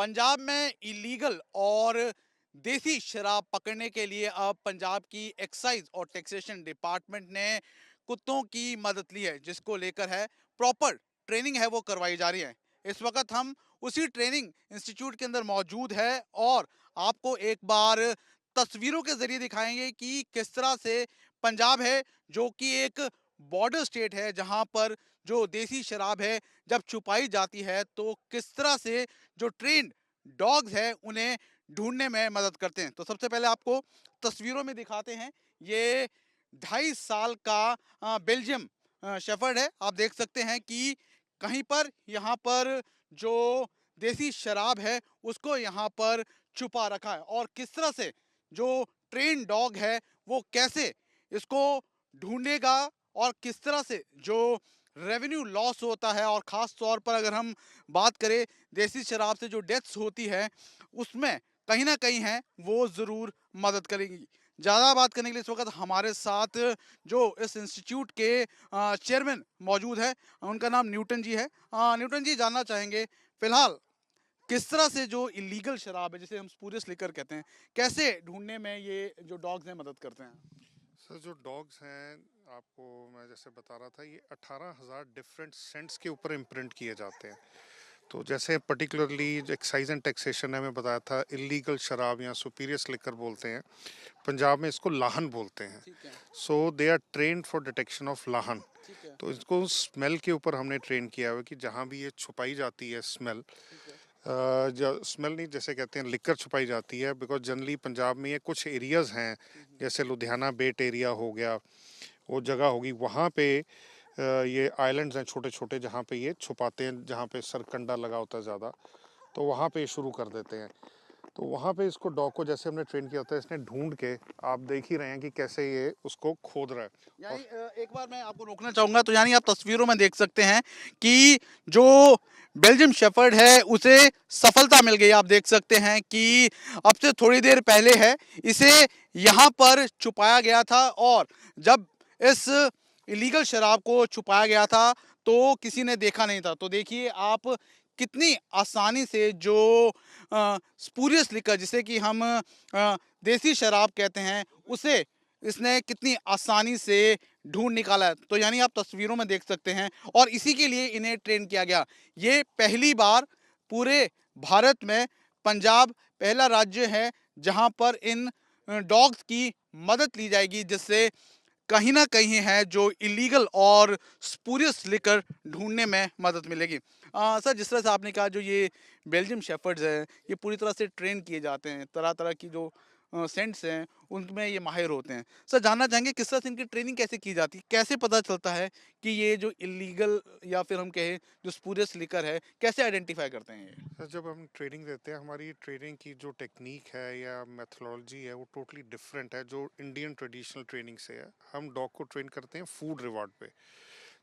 पंजाब में इलीगल और देसी शराब पकड़ने के लिए अब पंजाब की एक्साइज और टैक्सेशन डिपार्टमेंट ने कुत्तों की मदद ली है, जिसको लेकर है प्रॉपर ट्रेनिंग है वो करवाई जा रही है। इस वक्त हम उसी ट्रेनिंग इंस्टीट्यूट के अंदर मौजूद है और आपको एक बार तस्वीरों के जरिए दिखाएंगे कि किस तरह से पंजाब है, जो कि एक बॉर्डर स्टेट है, जहां पर जो देसी शराब है जब छुपाई जाती है तो किस तरह से जो ट्रेंड डॉग्स है उन्हें ढूंढने में मदद करते हैं। तो सबसे पहले आपको तस्वीरों में दिखाते हैं। ये 2.5 साल का बेल्जियम शेफर्ड है। आप देख सकते हैं कि कहीं पर यहाँ पर जो देसी शराब है उसको यहाँ पर छुपा रखा है और किस तरह से जो ट्रेन डॉग है वो कैसे इसको ढूंढेगा और किस तरह से जो रेवेन्यू लॉस होता है, और ख़ास तौर पर अगर हम बात करें देसी शराब से जो डेथ्स होती है उसमें कहीं ना कहीं है वो ज़रूर मदद करेगी। ज़्यादा बात करने के लिए इस वक्त हमारे साथ जो इस इंस्टीट्यूट के चेयरमैन मौजूद है, उनका नाम न्यूटन जी है। न्यूटन जी, जानना चाहेंगे फ़िलहाल किस तरह से जो इलीगल शराब है, जिसे हम स्पूरियस लिकर कहते हैं, कैसे ढूंढने में ये जो डॉग्स हैं मदद करते हैं? सर, जो डॉग्स हैं, आपको मैं जैसे बता रहा था, ये 18,000 डिफरेंट सेंट्स के ऊपर इम्प्रिंट किए जाते हैं। तो जैसे पर्टिकुलरली जो एक्साइज एंड टैक्सेशन ने हमें बताया था, इलीगल शराब या सुपीरियस लिकर बोलते हैं, पंजाब में इसको लाहन बोलते हैं। ठीक है। So they are trained for detection of लाहन। ठीक है। तो इसको स्मेल के ऊपर हमने ट्रेन किया हुआ है कि जहाँ भी ये छुपाई जाती है स्मेल, ठीक है। स्मेल नहीं, जैसे कहते हैं लिकर छुपाई जाती है, बिकॉज जनरली पंजाब में ये कुछ एरियाज़ हैं, जैसे लुधियाना बेट एरिया हो गया, वो जगह होगी, वहाँ पे ये आइलैंड्स हैं छोटे छोटे, जहाँ पे ये छुपाते हैं, जहाँ पे सरकंडा लगा होता है ज़्यादा, तो वहाँ पे शुरू कर देते हैं। तो वहाँ पे इसको डॉग को जैसे हमने ट्रेन किया होता है, इसने ढूंढ के, आप देख ही रहे हैं कि कैसे ये उसको खोद रहा है। और यानी एक बार मैं आपको रोकना चाहूंगा। तो यानी आप तस्वीरों में देख सकते हैं कि जो बेल्जियम शेफर्ड है उसे सफलता मिल गई। आप देख सकते हैं कि अब से थोड़ी देर पहले है इसे यहाँ पर छुपाया गया था, और जब इस इलीगल शराब को छुपाया गया था तो किसी ने देखा नहीं था। तो देखिए आप कितनी आसानी से जो स्पूरियस लिकर, जिसे कि हम देसी शराब कहते हैं, उसे इसने कितनी आसानी से ढूंढ निकाला है। तो यानी आप तस्वीरों में देख सकते हैं, और इसी के लिए इन्हें ट्रेन किया गया। ये पहली बार पूरे भारत में पंजाब पहला राज्य है जहां पर इन डॉग्स की मदद ली जाएगी, जिससे कहीं ना कहीं है जो इलीगल और स्पूरियस लिकर ढूंढने में मदद मिलेगी। सर, जिस तरह से आपने कहा जो ये बेल्जियम शेफर्ड्स हैं ये पूरी तरह से ट्रेन किए जाते हैं, तरह तरह की जो सेंट्स हैं उनमें ये माहिर होते हैं। सर, जानना चाहेंगे किस तरह से इनकी ट्रेनिंग कैसे की जाती है, कैसे पता चलता है कि ये जो इलीगल या फिर हम कहें जो स्पूरियस लिकर है, कैसे आइडेंटिफाई करते हैं ये? सर, जब हम ट्रेनिंग देते हैं, हमारी ट्रेनिंग की जो टेक्निक है या मेथोडोलॉजी है, वो टोटली डिफरेंट है जो इंडियन ट्रेडिशनल ट्रेनिंग से है। हम डॉग को ट्रेन करते हैं फूड रिवॉर्ड पे।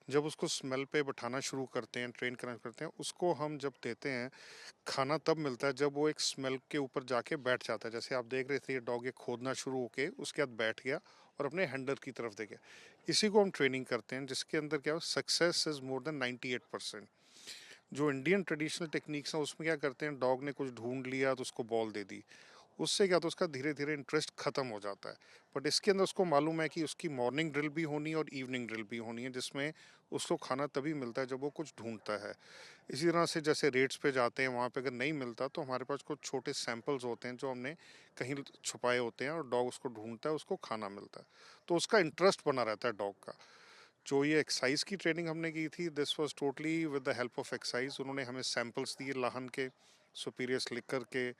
जब उसको स्मेल पे बैठाना शुरू करते हैं, ट्रेन करना करते हैं, उसको हम जब देते हैं खाना, तब मिलता है जब वो एक स्मेल के ऊपर जाके बैठ जाता है। जैसे आप देख रहे थे, ये डॉग ये खोदना शुरू होके उसके बाद बैठ गया और अपने हैंडलर की तरफ देख गया। इसी को हम ट्रेनिंग करते हैं, जिसके अंदर क्या हो, सक्सेस इज मोर देन 98%। जो इंडियन ट्रेडिशनल टेक्निक्स हैं, उसमें क्या करते हैं, डॉग ने कुछ ढूंढ लिया तो उसको बॉल दे दी, उससे क्या, तो उसका धीरे धीरे इंटरेस्ट खत्म हो जाता है। बट इसके अंदर उसको मालूम है कि उसकी मॉर्निंग ड्रिल भी होनी है और इवनिंग ड्रिल भी होनी है, जिसमें उसको खाना तभी मिलता है जब वो कुछ ढूंढता है। इसी तरह से जैसे रेट्स पे जाते हैं, वहाँ पे अगर नहीं मिलता तो हमारे पास कुछ छोटे सैंपल्स होते हैं जो हमने कहीं छुपाए होते हैं, और डॉग उसको ढूंढता है, उसको खाना मिलता है, तो उसका इंटरेस्ट बना रहता है डॉग का। जो ये एक्साइज की ट्रेनिंग हमने की थी, this was totally with the help of excise. उन्होंने हमें सैंपल्स दिए लाहन के, सुपीरियस लिकर के,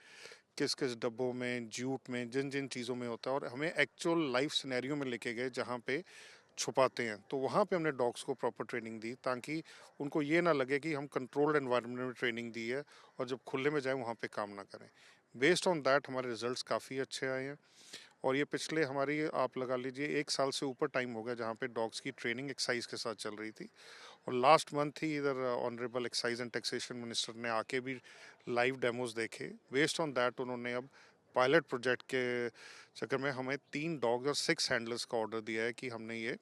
किस किस डब्बों में, जूट में, जिन जिन चीज़ों में होता है, और हमें एक्चुअल लाइफ सिनेरियो में लेके गए जहाँ पे छुपाते हैं। तो वहाँ पे हमने डॉग्स को प्रॉपर ट्रेनिंग दी, ताकि उनको ये ना लगे कि हम कंट्रोल्ड एनवायरनमेंट में ट्रेनिंग दी है और जब खुले में जाए वहाँ पे काम ना करें। बेस्ड ऑन दैट हमारे रिजल्ट्स काफ़ी अच्छे आए हैं। और ये पिछले, हमारी आप लगा लीजिए, 1 साल से ऊपर टाइम हो गया जहाँ पे डॉग्स की ट्रेनिंग एक्साइज के साथ चल रही थी। और लास्ट मंथ ही इधर honourable excise and taxation minister ने आके भी लाइव डेमोज देखे। बेस्ड ऑन दैट उन्होंने अब पायलट प्रोजेक्ट के चक्कर में हमें 3 डॉग्स और 6 हैंडलर्स का ऑर्डर दिया है कि हमने ये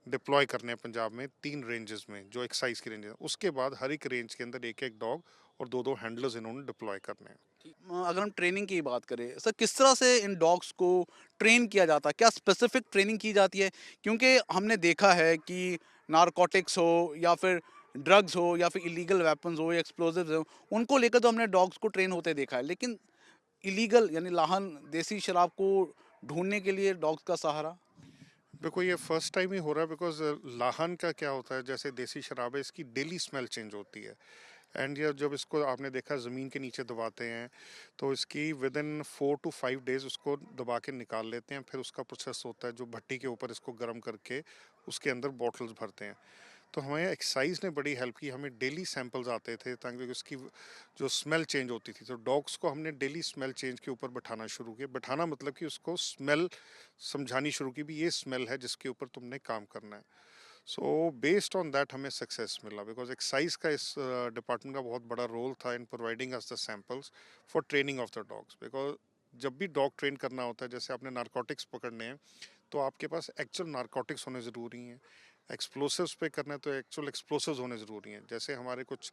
डिप्लॉय करने हैं पंजाब में 3 रेंजेस में, जो एक्साइज की रेंज है। उसके बाद हर एक रेंज के अंदर एक एक डॉग और 2-2 हैंडलर्स इन्होंने डिप्लॉय करने हैं। अगर हम ट्रेनिंग की बात करें सर, किस तरह से इन डॉग्स को ट्रेन किया जाता है? क्या स्पेसिफिक ट्रेनिंग की जाती है? क्योंकि हमने देखा है कि नारकोटिक्स हो या फिर ड्रग्स हो या फिर इलीगल वेपन्स हो या एक्सप्लोजिव्स हो, उनको लेकर तो हमने डॉग्स को ट्रेन होते देखा है, लेकिन इलीगल यानी लाहन देसी शराब को ढूंढने के लिए डॉग्स का सहारा। देखो ये फर्स्ट टाइम ही हो रहा है बिकॉज लाहन का क्या होता है, जैसे देसी शराब है इसकी डेली स्मेल चेंज होती है। एंड ये जब इसको आपने देखा ज़मीन के नीचे दबाते हैं तो इसकी विद इन 4 to 5 डेज उसको दबा के निकाल लेते हैं। फिर उसका प्रोसेस होता है जो भट्टी के ऊपर इसको गर्म करके उसके अंदर बॉटल्स भरते हैं। तो हमें एक्साइज ने बड़ी हेल्प की, हमें डेली सैंपल्स आते थे ताकि उसकी जो स्मेल चेंज होती थी, तो डॉग्स को हमने डेली स्मेल चेंज के ऊपर बैठाना शुरू किया। बैठाना मतलब कि उसको स्मेल समझानी शुरू की भी ये स्मेल है जिसके ऊपर तुमने काम करना है। सो बेस्ड ऑन दैट हमें सक्सेस मिला बिकॉज एक्साइज का इस डिपार्टमेंट का बहुत बड़ा रोल था in providing us the samples for training of the dogs. Because जब भी डॉग ट्रेन करना होता है, जैसे आपने नारकोटिक्स पकड़ने हैं तो आपके पास एक्चुअल नारकोटिक्स होने ज़रूरी हैं। एक्सप्लोसिव्स पे करना है तो एक्चुअल एक्सप्लोसिव्स होने ज़रूरी हैं। जैसे हमारे कुछ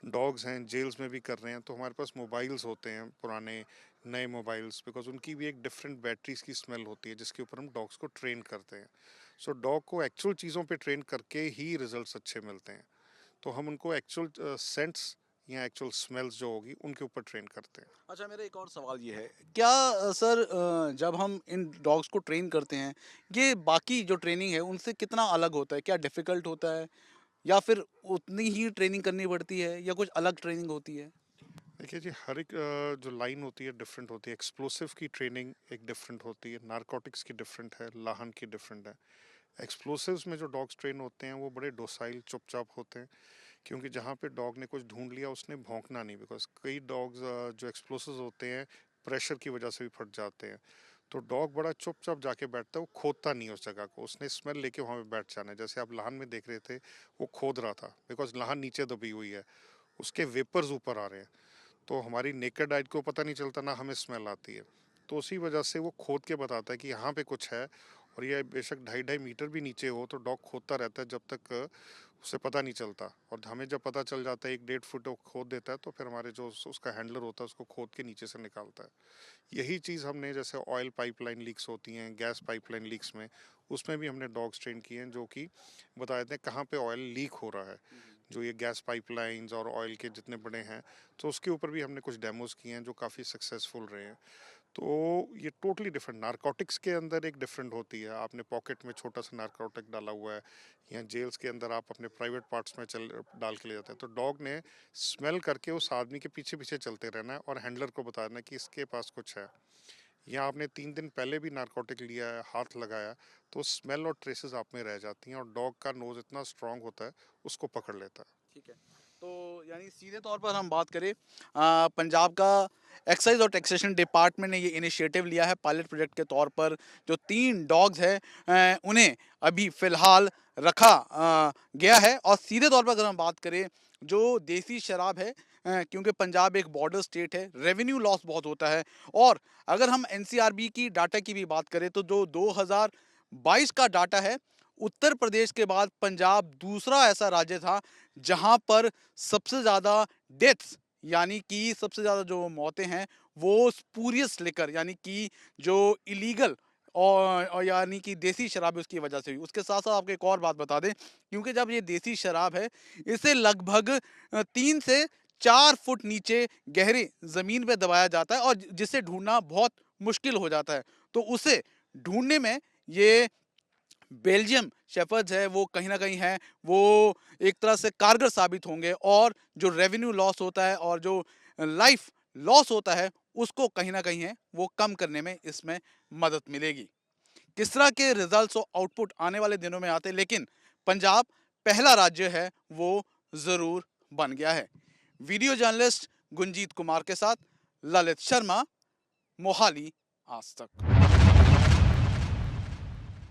डॉग्स हैं जेल्स में भी कर रहे हैं तो हमारे पास मोबाइल्स होते हैं, पुराने नए मोबाइल्स, बिकॉज उनकी भी एक डिफरेंट बैटरीज की स्मेल होती है जिसके ऊपर हम डॉग्स को ट्रेन करते हैं। सो डॉग को एक्चुअल चीज़ों पे ट्रेन करके ही रिजल्ट्स अच्छे मिलते हैं। तो हम उनको एक्चुअल सेंट्स या एक्चुअल स्मेल्स जो होगी उनके ऊपर ट्रेन करते हैं। अच्छा, मेरा एक और सवाल ये है, क्या सर जब हम इन डॉग्स को ट्रेन करते हैं, ये बाकी जो ट्रेनिंग है उनसे कितना अलग होता है? क्या डिफ़िकल्ट होता है या फिर उतनी ही ट्रेनिंग करनी पड़ती है या कुछ अलग ट्रेनिंग होती है? देखिए जी, हर एक जो लाइन होती है डिफरेंट होती है। एक्सप्लोसिव की ट्रेनिंग एक डिफरेंट होती है, नारकोटिक्स की डिफरेंट है, लाहन की डिफरेंट है। एक्सप्लोसिव्स में जो डॉग्स ट्रेन होते हैं वो बड़े डोसाइल चुपचाप होते हैं, क्योंकि जहाँ पे डॉग ने कुछ ढूंढ लिया उसने भौंकना नहीं। बिकॉज कई डॉग्स जो एक्सप्लोसिव्स होते हैं प्रेशर की वजह से भी फट जाते हैं। तो डॉग बड़ा चुपचाप जाके बैठता है, वो खोदता नहीं उस जगह को, उसने स्मेल लेके वहाँ पे बैठ जाना है। जैसे आप लाहन में देख रहे थे, वो खोद रहा था बिकॉज लाहन नीचे दबी हुई है, उसके वेपर्स ऊपर आ रहे हैं। तो हमारी नेकेड आई को पता नहीं चलता, ना हमें स्मेल आती है। तो उसी वजह से वो खोद के बताता है कि यहाँ पे कुछ है। और ये बेशक 2.5-2.5 मीटर भी नीचे हो तो डॉग खोदता रहता है जब तक उसे पता नहीं चलता। और हमें जब पता चल जाता है 1-1.5 फुट वो खोद देता है तो फिर हमारे जो उसका हैंडलर होता है उसको खोद के नीचे से निकालता है। यही चीज़ हमने जैसे ऑयल पाइपलाइन लीक्स होती हैं, गैस पाइपलाइन लीक्स में, उसमें भी हमने डॉग्स ट्रेन किए हैं जो कि बता देते हैं कहाँ पे ऑयल लीक हो रहा है। जो ये गैस पाइपलाइंस और ऑयल के जितने बड़े हैं, तो उसके ऊपर भी हमने कुछ डेमोज किए हैं जो काफ़ी सक्सेसफुल रहे हैं। तो ये टोटली डिफरेंट, नारकोटिक्स के अंदर एक डिफरेंट होती है, आपने पॉकेट में छोटा सा नारकोटिक डाला हुआ है, या जेल्स के अंदर आप अपने प्राइवेट पार्ट्स में चल डाल के ले जाते हैं। तो डॉग ने स्मेल करके उस आदमी के पीछे पीछे चलते रहना है और हैंडलर को बताना है कि इसके पास कुछ है। या आपने 3 दिन पहले भी नारकोटिक लिया है, हाथ लगाया, तो स्मेल और ट्रेसेस आप में रह जाती हैं और डॉग का नोज इतना स्ट्रांग होता है उसको पकड़ लेता है। ठीक है। तो यानी सीधे तौर पर हम बात करें, पंजाब का एक्साइज और टैक्सेशन डिपार्टमेंट ने ये इनिशिएटिव लिया है पायलट प्रोजेक्ट के तौर पर। जो 3 डॉग्स हैं उन्हें अभी फ़िलहाल रखा गया है। और सीधे तौर पर अगर हम बात करें, जो देसी शराब है, क्योंकि पंजाब एक बॉर्डर स्टेट है, रेवेन्यू लॉस बहुत होता है। और अगर हम एनसीआरबी की डाटा की भी बात करें तो जो 2022 का डाटा है, उत्तर प्रदेश के बाद पंजाब दूसरा ऐसा राज्य था जहां पर सबसे ज़्यादा डेथ्स यानी कि सबसे ज़्यादा जो मौतें हैं वो स्पूरियस लिकर यानी कि जो इलीगल और यानी कि देसी शराब है उसकी वजह से हुई। उसके साथ साथ आपको एक और बात बता दें, क्योंकि जब ये देसी शराब है इसे लगभग 3 से 4 फुट नीचे गहरी ज़मीन पे दबाया जाता है और जिसे ढूंढना बहुत मुश्किल हो जाता है। तो उसे ढूंढने में ये बेल्जियम शेफर्ड्स है वो कहीं न कहीं है, वो एक तरह से कारगर साबित होंगे और जो रेवेन्यू लॉस होता है और जो लाइफ लॉस होता है, उसको कहीं न कहीं है वो कम करने में इसमें मदद मिलेगी। किस तरह के रिजल्ट्स और आउटपुट आने वाले दिनों में आते हैं, लेकिन पंजाब पहला राज्य है वो ज़रूर बन गया है। वीडियो जर्नलिस्ट गुंजीत कुमार के साथ ललित शर्मा, मोहाली, आज तक।